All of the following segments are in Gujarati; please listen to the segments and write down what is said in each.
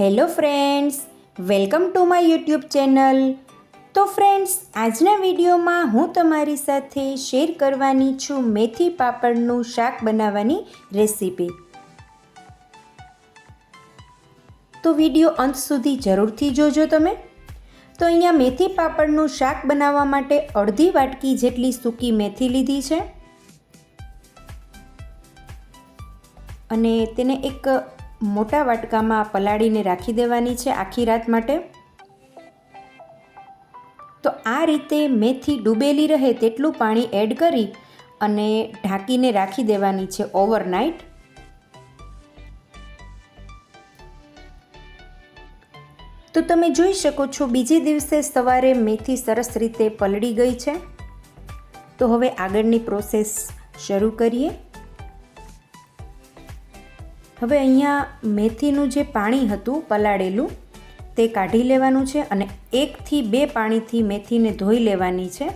Hello friends, welcome to my YouTube channel. તો ફ્રેન્ડ્સ, આજના વિડીયોમાં હું તમારી સાથે શેર કરવાની છું મેથી પાપડનું શાક બનાવવાની રેસીપી. તો વિડીયો અંત સુધી જરૂરથી જોજો તમે. તો અહીંયા મેથી પાપડનું શાક બનાવવા માટે અડધી વાટકી જેટલી સૂકી મેથી લીધી છે અને તેને એક મોટા વાટકામાં પલાળીને રાખી દેવાની છે આખી રાત માટે. તો આ રીતે મેથી ડૂબેલી રહે તેટલું પાણી એડ કરી અને ઢાંકીને રાખી દેવાની છે ઓવરનાઇટ. તો તમે જોઈ શકો છો બીજે દિવસે સવારે મેથી સરસ રીતે પલળી ગઈ છે. તો હવે આગળની પ્રોસેસ શરૂ કરીએ. હવે અહીંયા મેથીનું જે પાણી હતું પલાળેલું તે કાઢી લેવાનું છે અને 1 થી 2 પાણીથી મેથીને ધોઈ લેવાની છે.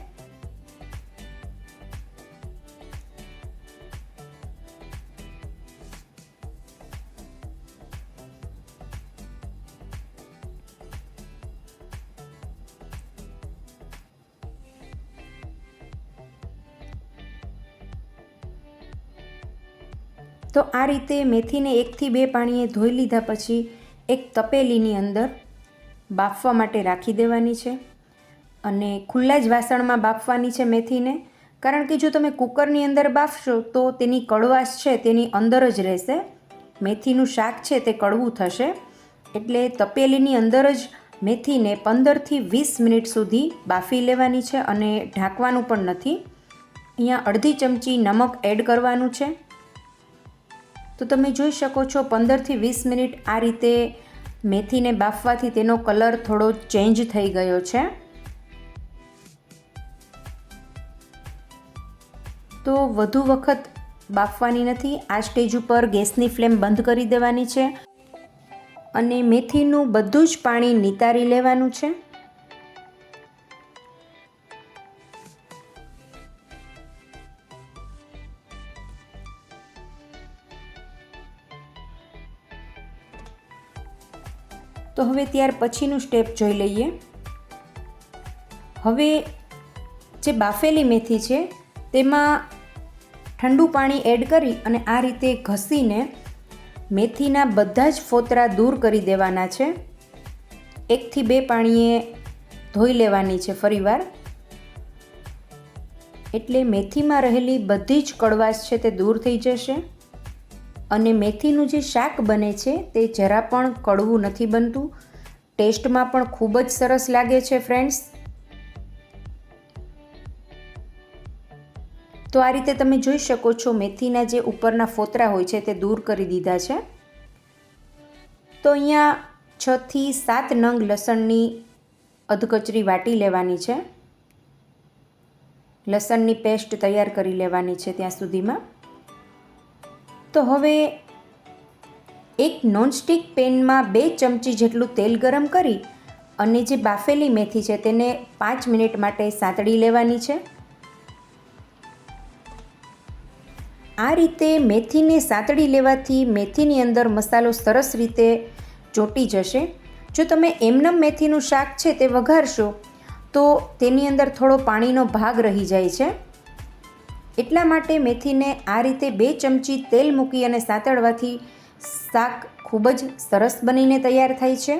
તો આ રીતે મેથીને 1 થી 2 પાણીએ ધોઈ લીધા પછી એક તપેલીની અંદર બાફવા માટે રાખી દેવાની છે અને ખુલ્લા જ વાસણમાં બાફવાની છે મેથીને. કારણ કે જો તમે કુકરની અંદર બાફશો તો તેની કડવાશ છે તેની અંદર જ રહેશે. મેથીનું શાક છે તે કડવું થશે. એટલે તપેલીની અંદર જ મેથીને 15 થી 20 મિનિટ સુધી બાફી લેવાની છે અને ઢાંકવાનું પણ નથી. અહીંયા અડધી ચમચી નમક એડ કરવાનું છે. તો તમે જોઈ શકો છો 15 થી 20 મિનિટ આ રીતે મેથીને બાફવાથી તેનો કલર થોડો ચેન્જ થઈ ગયો છે. તો વધુ વખત બાફવાની નથી. આ સ્ટેજ ઉપર ગેસની ફ્લેમ બંધ કરી દેવાની છે અને મેથીનું બધું જ પાણી નિતારી લેવાનું છે. તો હવે ત્યાર પછીનું સ્ટેપ જોઈ લઈએ. હવે જે બાફેલી મેથી છે તેમાં ઠંડુ પાણી એડ કરી અને આ રીતે ઘસીને મેથીના બધા જ ફોતરા દૂર કરી દેવાના છે. 1 થી 2 પાણીએ ધોઈ લેવાની છે ફરીવાર. એટલે મેથીમાં રહેલી બધી જ કડવાશ છે તે દૂર થઈ જશે અને મેથીનું જે શાક બને છે તે જરા પણ કડવું નથી બનતું. ટેસ્ટમાં પણ ખૂબ જ સરસ લાગે છે ફ્રેન્ડ્સ. તો આ રીતે તમે જોઈ શકો છો મેથીના જે ઉપરના ફોતરા હોય છે તે દૂર કરી દીધા છે. તો અહીંયા 6 થી 7 નંગ લસણની અધકચરી વાટી લેવાની છે. લસણની પેસ્ટ તૈયાર કરી લેવાની છે ત્યાં સુધીમાં. તો હવે એક નોનસ્ટિક પેનમાં 2 ચમચી જેટલું તેલ ગરમ કરી અને જે બાફેલી મેથી છે તેને 5 મિનિટ માટે સાંતળી લેવાની છે. આ રીતે મેથીને સાંતળી લેવાથી મેથીની અંદર મસાલો સરસ રીતે ચોંટી જશે. જો તમે એમનેમ મેથીનું શાક છે તે વઘારશો તો તેની અંદર થોડો પાણીનો ભાગ રહી જાય છે. એટલા માટે મેથીને આ રીતે 2 ચમચી તેલ મૂકી અને સાંતળવાથી શાક ખૂબ જ સરસ બનીને તૈયાર થાય છે.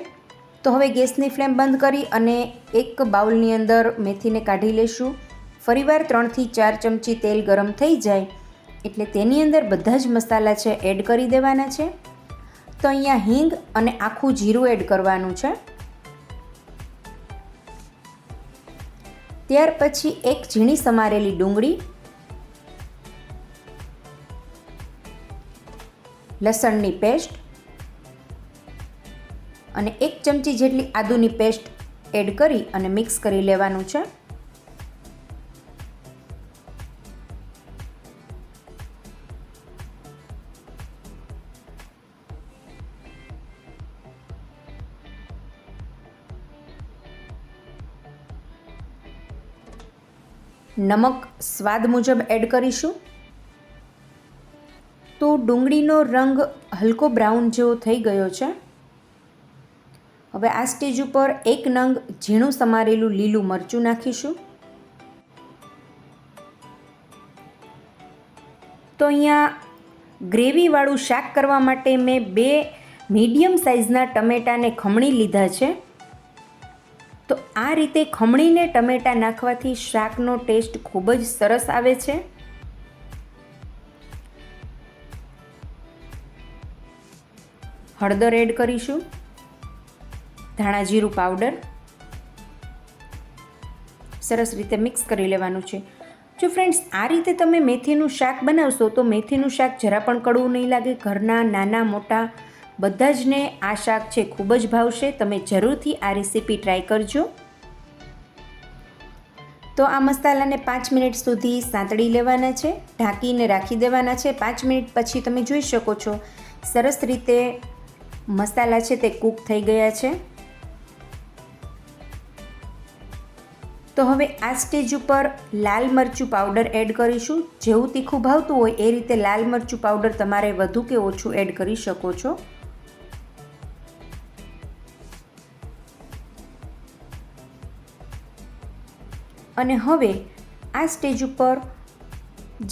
તો હવે ગેસની ફ્લેમ બંધ કરી અને એક બાઉલની અંદર મેથીને કાઢી લેશું. ફરીવાર 3 થી 4 ચમચી તેલ ગરમ થઈ જાય એટલે તેની અંદર બધા જ મસાલા છે એડ કરી દેવાના છે. તો અહીંયા હિંગ અને આખું જીરું એડ કરવાનું છે. ત્યાર પછી એક ઝીણી સમારેલી ડુંગળી, લસણની પેસ્ટ અને 1 ચમચી જેટલી આદુની પેસ્ટ એડ કરી અને મિક્સ કરી લેવાનું છે. નમક સ્વાદ મુજબ એડ કરીશું. તો ડુંગળીનો રંગ હલકો બ્રાઉન જેવો થઈ ગયો છે. હવે આ સ્ટેજ ઉપર 1 નંગ ઝીણું સમારેલું લીલું મરચું નાખીશું. તો અહીંયા ગ્રેવીવાળું શાક કરવા માટે મેં 2 મીડિયમ સાઇઝના ટમેટાને ખમણી લીધા છે. તો આ રીતે ખમણીને ટમેટાં નાખવાથી શાકનો ટેસ્ટ ખૂબ જ સરસ આવે છે. હળદર એડ કરીશું, ધાણા જીરું પાવડર, સરસ રીતે મિક્સ કરી લેવાનું છે. જો ફ્રેન્ડ્સ આ રીતે તમે મેથીનું શાક બનાવશો તો મેથીનું શાક જરા પણ કડવું નહીં લાગે. ઘરના નાના મોટા બધા જને આ શાક છે ખૂબ જ ભાવશે. તમે જરૂરથી આ રેસીપી ટ્રાય કરજો. તો આ મસાલાને 5 મિનિટ સુધી સાંતળી લેવાના છે, ઢાંકીને રાખી દેવાના છે. 5 મિનિટ પછી તમે જોઈ શકો છો સરસ રીતે મસાલા છે તે કૂક થઈ ગયા છે. તો હવે આ સ્ટેજ ઉપર લાલ મરચું પાવડર એડ કરીશું. જેવું તીખું ભાવતું હોય એ રીતે લાલ મરચું પાવડર તમારે વધુ કે ઓછું એડ કરી શકો છો. અને હવે આ સ્ટેજ ઉપર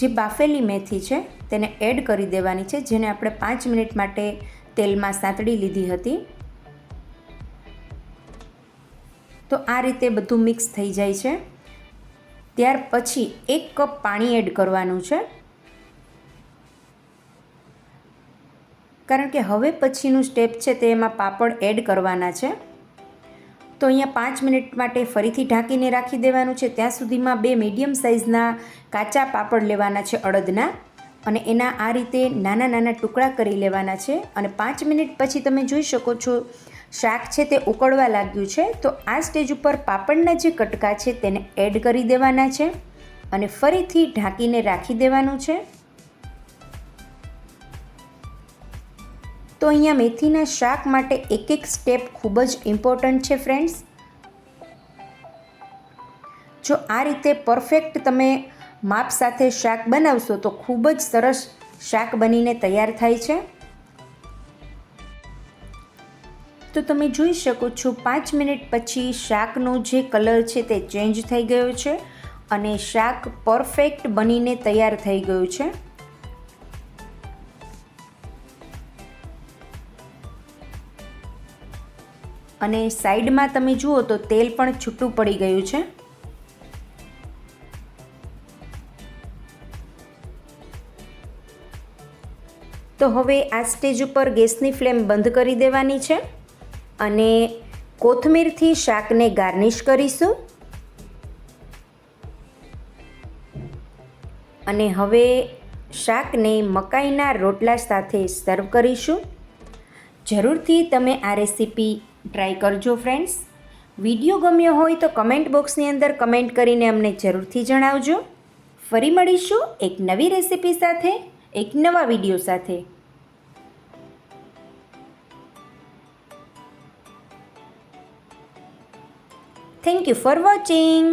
જે બાફેલી મેથી છે તેને એડ કરી દેવાની છે, જેને આપણે 5 મિનિટ માટે તેલમાં સાંતળી લીધી હતી. તો આ રીતે બધું મિક્સ થઈ જાય છે. ત્યાર પછી 1 કપ પાણી એડ કરવાનું છે, કારણ કે હવે પછીનું સ્ટેપ છે તે એમાં પાપડ એડ કરવાના છે. તો અહીંયા 5 મિનિટ માટે ફરીથી ઢાંકીને રાખી દેવાનું છે. ત્યાં સુધીમાં 2 મીડિયમ સાઇઝના કાચા પાપડ લેવાના છે અડદના, અને એના આ રીતે નાના નાના ટુકડા કરી લેવાના છે. અને 5 મિનિટ પછી તમે જોઈ શકો છો શાક છે તે ઉકળવા લાગ્યું છે. તો આ સ્ટેજ ઉપર પાપડના જે કટકા છે તેને એડ કરી દેવાના છે અને ફરીથી ઢાંકીને રાખી દેવાનું છે. તો અહીંયા મેથીના શાક માટે એક સ્ટેપ ખૂબ જ ઇમ્પોર્ટન્ટ છે ફ્રેન્ડ્સ. જો આ રીતે પરફેક્ટ તમે માપ સાથે શાક બનાવશો તો ખૂબ જ સરસ શાક બનીને તૈયાર થાય છે. તો તમે જોઈ શકો છો 5 મિનિટ પછી શાકનો જે કલર છે તે ચેન્જ થઈ ગયો છે અને શાક પરફેક્ટ બનીને તૈયાર થઈ ગયું છે. અને સાઈડમાં તમે જુઓ તો તેલ પણ છૂટું પડી ગયું છે. તો હવે આ સ્ટેજ ઉપર ગેસની ફ્લેમ બંધ કરી દેવાની છે અને કોથમીરથી શાકને ગાર્નિશ કરીશું. અને હવે શાકને મકાઈના રોટલા સાથે સર્વ કરીશું. જરૂરથી તમે આ રેસીપી ટ્રાય કરજો ફ્રેન્ડ્સ. વિડીયો ગમ્યો હોય તો કમેન્ટ બોક્સની અંદર કમેન્ટ કરીને અમને જરૂરથી જણાવજો. ફરી મળીશું એક નવી રેસીપી સાથે, એક નવા વિડીયો સાથે. Thank you for watching.